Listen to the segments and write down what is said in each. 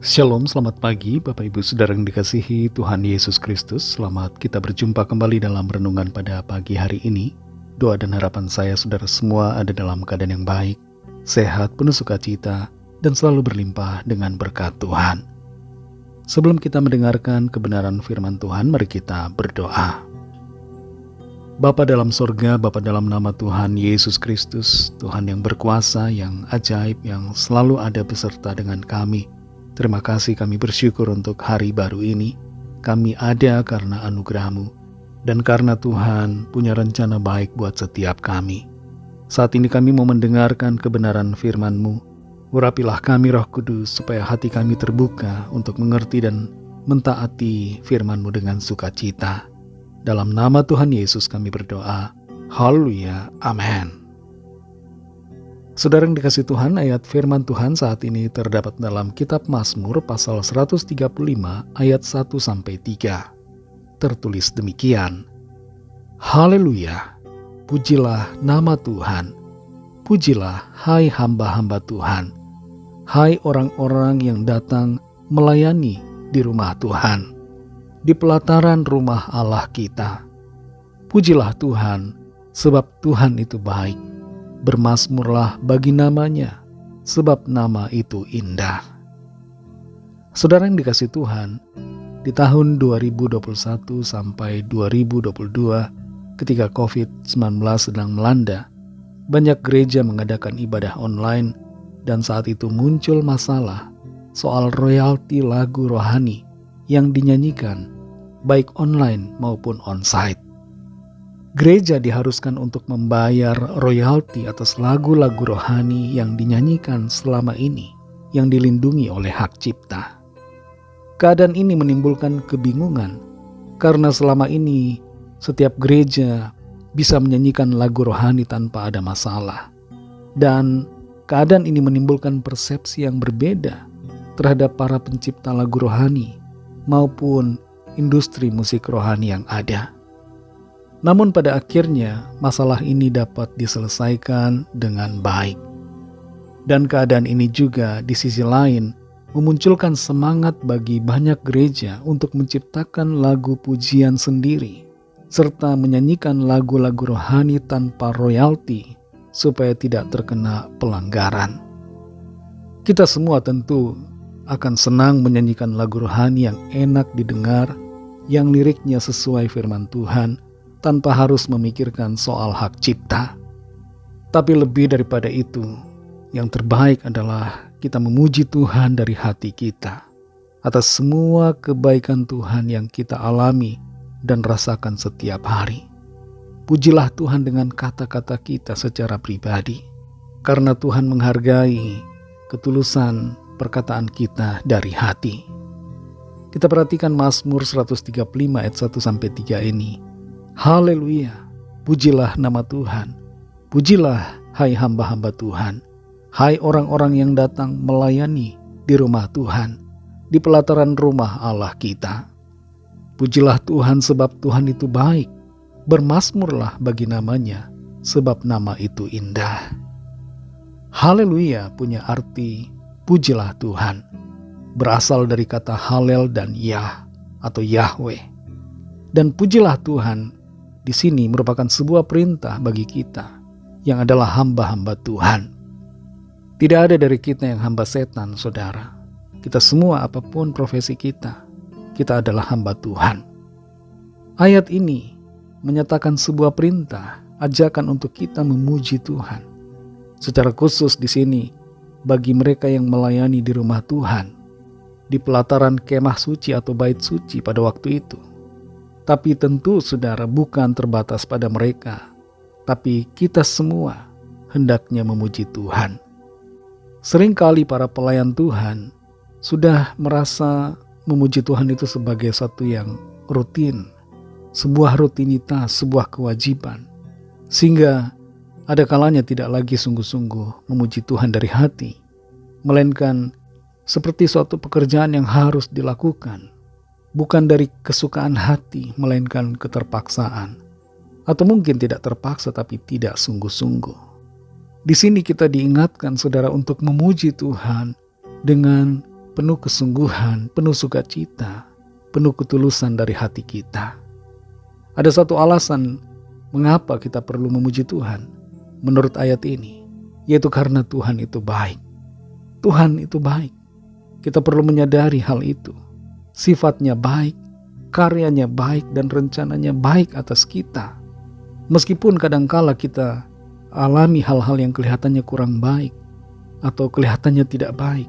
Shalom, selamat pagi Bapak Ibu Saudara yang dikasihi Tuhan Yesus Kristus. Selamat kita berjumpa kembali dalam renungan pada pagi hari ini. Doa dan harapan saya saudara semua ada dalam keadaan yang baik, sehat, penuh sukacita, dan selalu berlimpah dengan berkat Tuhan. Sebelum kita mendengarkan kebenaran firman Tuhan, mari kita berdoa. Bapa dalam sorga, Bapa dalam nama Tuhan Yesus Kristus, Tuhan yang berkuasa, yang ajaib, yang selalu ada beserta dengan kami. Terima kasih, kami bersyukur untuk hari baru ini. Kami ada karena anugerah-Mu, dan karena Tuhan punya rencana baik buat setiap kami. Saat ini kami mau mendengarkan kebenaran firman-Mu. Urapilah kami Roh Kudus, supaya hati kami terbuka untuk mengerti dan mentaati firman-Mu dengan sukacita. Dalam nama Tuhan Yesus kami berdoa. Haleluya. Amin. Saudara yang dikasihi Tuhan, ayat firman Tuhan saat ini terdapat dalam kitab Mazmur pasal 135 ayat 1-3. Tertulis demikian. Haleluya. Pujilah nama Tuhan. Pujilah hai hamba-hamba Tuhan. Hai orang-orang yang datang melayani di rumah Tuhan, di pelataran rumah Allah kita. Pujilah Tuhan, sebab Tuhan itu baik. Bermazmurlah bagi namanya, sebab nama itu indah. Saudara yang dikasihi Tuhan, di tahun 2021 sampai 2022, ketika COVID-19 sedang melanda, banyak gereja mengadakan ibadah online, dan saat itu muncul masalah soal royalti lagu rohani yang dinyanyikan, baik online maupun onsite. Gereja diharuskan untuk membayar royalti atas lagu-lagu rohani yang dinyanyikan selama ini, yang dilindungi oleh hak cipta. Keadaan ini menimbulkan kebingungan, karena selama ini setiap gereja bisa menyanyikan lagu rohani tanpa ada masalah. Dan keadaan ini menimbulkan persepsi yang berbeda terhadap para pencipta lagu rohani maupun industri musik rohani yang ada. Namun pada akhirnya masalah ini dapat diselesaikan dengan baik. Dan keadaan ini juga di sisi lain memunculkan semangat bagi banyak gereja untuk menciptakan lagu pujian sendiri, serta menyanyikan lagu-lagu rohani tanpa royalti supaya tidak terkena pelanggaran. Kita semua tentu akan senang menyanyikan lagu rohani yang enak didengar, yang liriknya sesuai firman Tuhan, tanpa harus memikirkan soal hak cipta. Tapi lebih daripada itu, yang terbaik adalah kita memuji Tuhan dari hati kita atas semua kebaikan Tuhan yang kita alami dan rasakan setiap hari. Pujilah Tuhan dengan kata-kata kita secara pribadi, karena Tuhan menghargai ketulusan perkataan kita dari hati. Kita perhatikan Mazmur 135 ayat 1-3 ini. Haleluya, pujilah nama Tuhan. Pujilah hai hamba-hamba Tuhan. Hai orang-orang yang datang melayani di rumah Tuhan, di pelataran rumah Allah kita. Pujilah Tuhan sebab Tuhan itu baik. Bermazmurlah bagi namanya, sebab nama itu indah. Haleluya punya arti pujilah Tuhan, berasal dari kata Halel dan Yah atau Yahweh. Dan pujilah Tuhan di sini merupakan sebuah perintah bagi kita yang adalah hamba-hamba Tuhan. Tidak ada dari kita yang hamba setan, saudara. Kita semua apapun profesi kita adalah hamba Tuhan. Ayat ini menyatakan sebuah perintah, ajakan untuk kita memuji Tuhan. Secara khusus di sini bagi mereka yang melayani di rumah Tuhan, di pelataran kemah suci atau bait suci pada waktu itu. Tapi tentu saudara bukan terbatas pada mereka, tapi kita semua hendaknya memuji Tuhan. Seringkali para pelayan Tuhan sudah merasa memuji Tuhan itu sebagai satu yang rutin, sebuah rutinitas, sebuah kewajiban, sehingga ada kalanya tidak lagi sungguh-sungguh memuji Tuhan dari hati, melainkan seperti suatu pekerjaan yang harus dilakukan, bukan dari kesukaan hati, melainkan keterpaksaan, atau mungkin tidak terpaksa tapi tidak sungguh-sungguh. Di sini kita diingatkan saudara untuk memuji Tuhan dengan penuh kesungguhan, penuh sukacita, penuh ketulusan dari hati kita. Ada satu alasan mengapa kita perlu memuji Tuhan menurut ayat ini, yaitu karena Tuhan itu baik. Tuhan itu baik. Kita perlu menyadari hal itu. Sifatnya baik, karyanya baik, dan rencananya baik atas kita. Meskipun kadangkala kita alami hal-hal yang kelihatannya kurang baik atau kelihatannya tidak baik,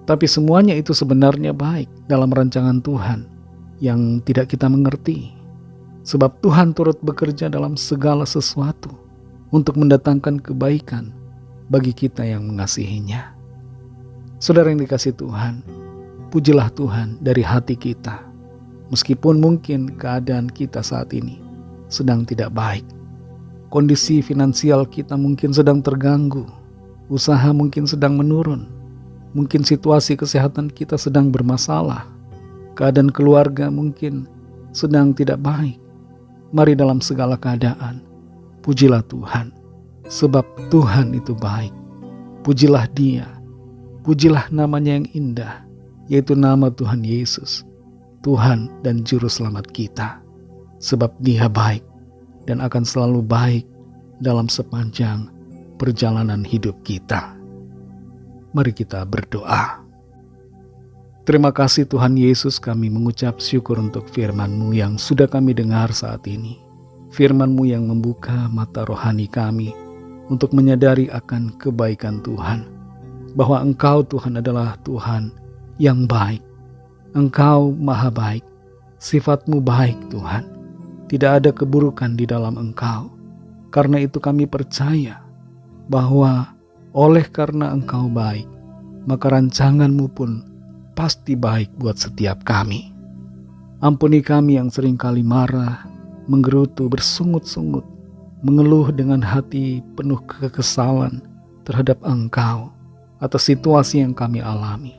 tapi semuanya itu sebenarnya baik dalam rancangan Tuhan yang tidak kita mengerti. Sebab Tuhan turut bekerja dalam segala sesuatu untuk mendatangkan kebaikan bagi kita yang mengasihinya. Saudara yang dikasihi Tuhan, pujilah Tuhan dari hati kita. Meskipun mungkin keadaan kita saat ini sedang tidak baik. Kondisi finansial kita mungkin sedang terganggu. Usaha mungkin sedang menurun. Mungkin situasi kesehatan kita sedang bermasalah. Keadaan keluarga mungkin sedang tidak baik. Mari dalam segala keadaan, pujilah Tuhan. Sebab Tuhan itu baik. Pujilah Dia. Pujilah namanya yang indah, yaitu nama Tuhan Yesus, Tuhan dan Juru Selamat kita. Sebab Dia baik dan akan selalu baik dalam sepanjang perjalanan hidup kita. Mari kita berdoa. Terima kasih Tuhan Yesus, kami mengucap syukur untuk firman-Mu yang sudah kami dengar saat ini. Firman-Mu yang membuka mata rohani kami untuk menyadari akan kebaikan Tuhan. Bahwa Engkau Tuhan adalah Tuhan yang baik. Engkau maha baik. Sifat-Mu baik Tuhan. Tidak ada keburukan di dalam Engkau. Karena itu kami percaya bahwa oleh karena Engkau baik, maka rancangan-Mu pun pasti baik buat setiap kami. Ampuni kami yang seringkali marah, menggerutu, bersungut-sungut, mengeluh dengan hati penuh kekesalan terhadap Engkau atas situasi yang kami alami.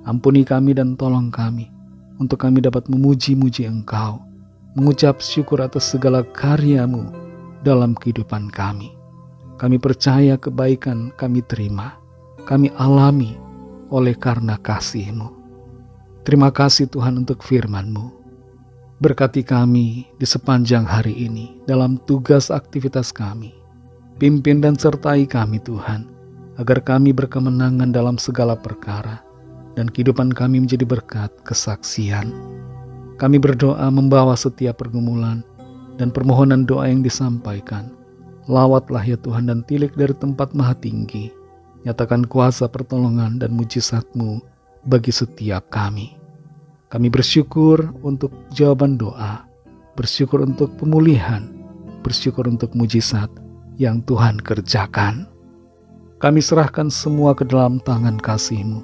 Ampuni kami dan tolong kami untuk kami dapat memuji-muji Engkau, mengucap syukur atas segala karya-Mu dalam kehidupan kami. Kami percaya kebaikan kami terima, kami alami oleh karena kasih-Mu. Terima kasih Tuhan untuk firman-Mu. Berkati kami di sepanjang hari ini dalam tugas aktivitas kami. Pimpin dan sertai kami Tuhan, agar kami berkemenangan dalam segala perkara dan kehidupan kami menjadi berkat kesaksian. Kami berdoa membawa setiap pergumulan dan permohonan doa yang disampaikan. Lawatlah ya Tuhan dan tilik dari tempat maha tinggi. Nyatakan kuasa pertolongan dan mujizat-Mu bagi setiap kami. Kami bersyukur untuk jawaban doa, bersyukur untuk pemulihan, bersyukur untuk mujizat yang Tuhan kerjakan. Kami serahkan semua ke dalam tangan kasih-Mu.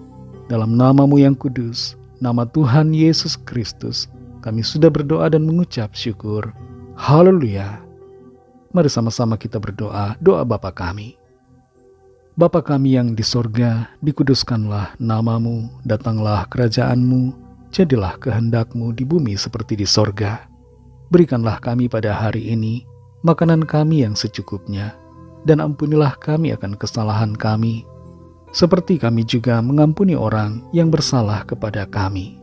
Dalam nama-Mu yang kudus, nama Tuhan Yesus Kristus, kami sudah berdoa dan mengucap syukur. Haleluya. Mari sama-sama kita berdoa, doa Bapa kami. Bapa kami yang di sorga, dikuduskanlah nama-Mu, datanglah kerajaan-Mu, jadilah kehendak-Mu di bumi seperti di sorga. Berikanlah kami pada hari ini makanan kami yang secukupnya, dan ampunilah kami akan kesalahan kami, seperti kami juga mengampuni orang yang bersalah kepada kami.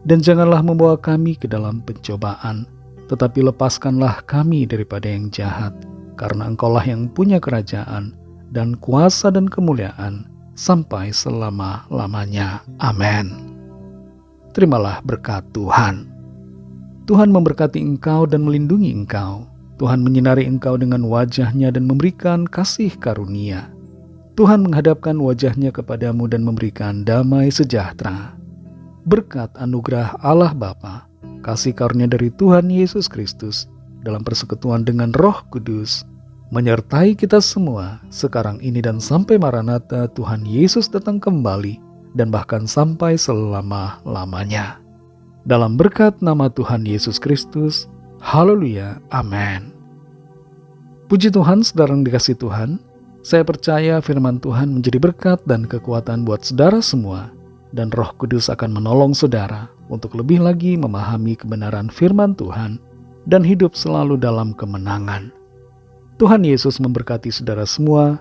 Dan janganlah membawa kami ke dalam pencobaan, tetapi lepaskanlah kami daripada yang jahat, karena Engkaulah yang punya kerajaan, dan kuasa dan kemuliaan, sampai selama-lamanya. Amin. Terimalah berkat Tuhan. Tuhan memberkati engkau dan melindungi engkau. Tuhan menyinari engkau dengan wajah-Nya dan memberikan kasih karunia. Tuhan menghadapkan wajah-Nya kepadamu dan memberikan damai sejahtera. Berkat anugerah Allah Bapa, kasih karunia dari Tuhan Yesus Kristus, dalam persekutuan dengan Roh Kudus, menyertai kita semua sekarang ini dan sampai Maranatha Tuhan Yesus datang kembali, dan bahkan sampai selama-lamanya. Dalam berkat nama Tuhan Yesus Kristus, haleluya, amin. Puji Tuhan, saudara yang dikasihi Tuhan, saya percaya firman Tuhan menjadi berkat dan kekuatan buat saudara semua, dan Roh Kudus akan menolong saudara untuk lebih lagi memahami kebenaran firman Tuhan dan hidup selalu dalam kemenangan. Tuhan Yesus memberkati saudara semua.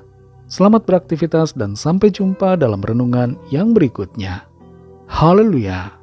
Selamat beraktivitas dan sampai jumpa dalam renungan yang berikutnya. Haleluya!